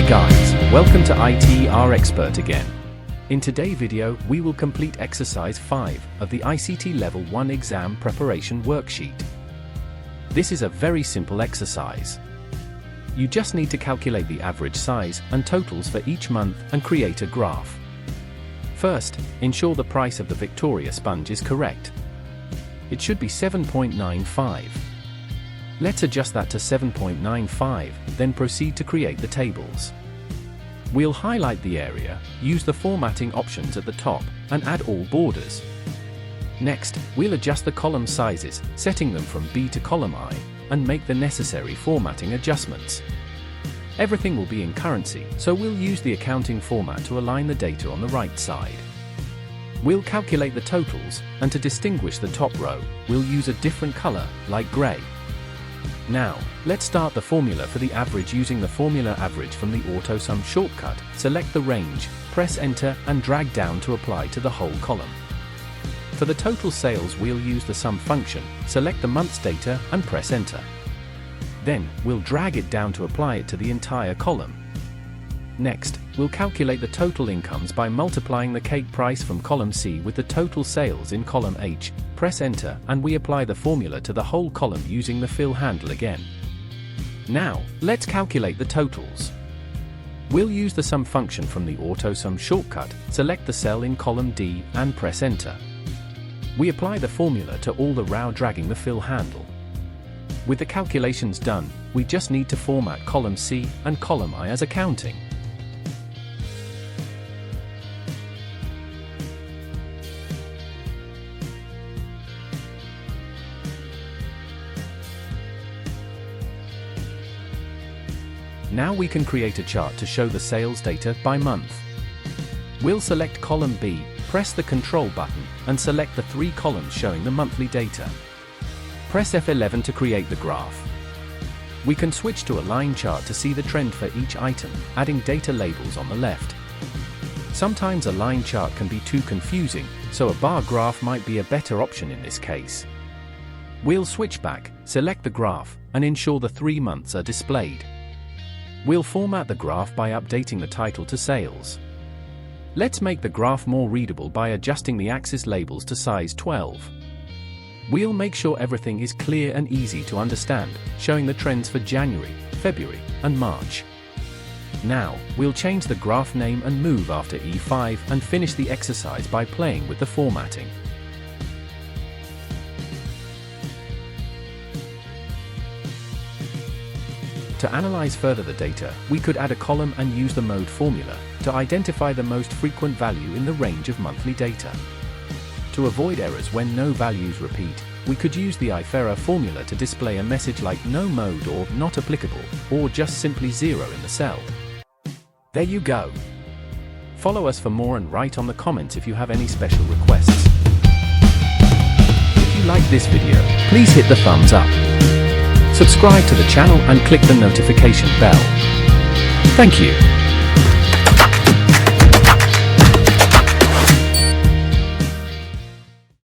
Hi guys, welcome to IT Expert again. In today's video, we will complete exercise 5 of the ICT Level 1 exam preparation worksheet. This is a very simple exercise. You just need to calculate the average size and totals for each month and create a graph. First, ensure the price of the Victoria sponge is correct. It should be 7.95. Let's adjust that to 7.95, then proceed to create the tables. We'll highlight the area, use the formatting options at the top, and add all borders. Next, we'll adjust the column sizes, setting them from B to column I, and make the necessary formatting adjustments. Everything will be in currency, so we'll use the accounting format to align the data on the right side. We'll calculate the totals, and to distinguish the top row, we'll use a different color, like gray. Now, let's start the formula for the average using the formula average from the AutoSum shortcut. Select the range, press enter and drag down to apply to the whole column. For the total sales, we'll use the sum function, select the month's data and press enter. Then, we'll drag it down to apply it to the entire column. Next, we'll calculate the total incomes by multiplying the cake price from column C with the total sales in column H. Press enter and we apply the formula to the whole column using the fill handle again. Now, let's calculate the totals. We'll use the sum function from the AutoSum shortcut, select the cell in column D and press enter. We apply the formula to all the row dragging the fill handle. With the calculations done, we just need to format column C and column I as accounting. Now we can create a chart to show the sales data by month. We'll select column B, press the Control button, and select the 3 columns showing the monthly data. Press F11 to create the graph. We can switch to a line chart to see the trend for each item, adding data labels on the left. Sometimes a line chart can be too confusing, so a bar graph might be a better option in this case. We'll switch back, select the graph, and ensure the 3 months are displayed. We'll format the graph by updating the title to Sales. Let's make the graph more readable by adjusting the axis labels to size 12. We'll make sure everything is clear and easy to understand, showing the trends for January, February, and March. Now, we'll change the graph name and move after E5 and finish the exercise by playing with the formatting. To analyze further the data, we could add a column and use the mode formula to identify the most frequent value in the range of monthly data. To avoid errors when no values repeat, we could use the IFERA formula to display a message like no mode or not applicable, or just simply 0 in the cell. There you go. Follow us for more and write on the comments if you have any special requests. If you like this video, please hit the thumbs up. Subscribe to the channel and click the notification bell. Thank you.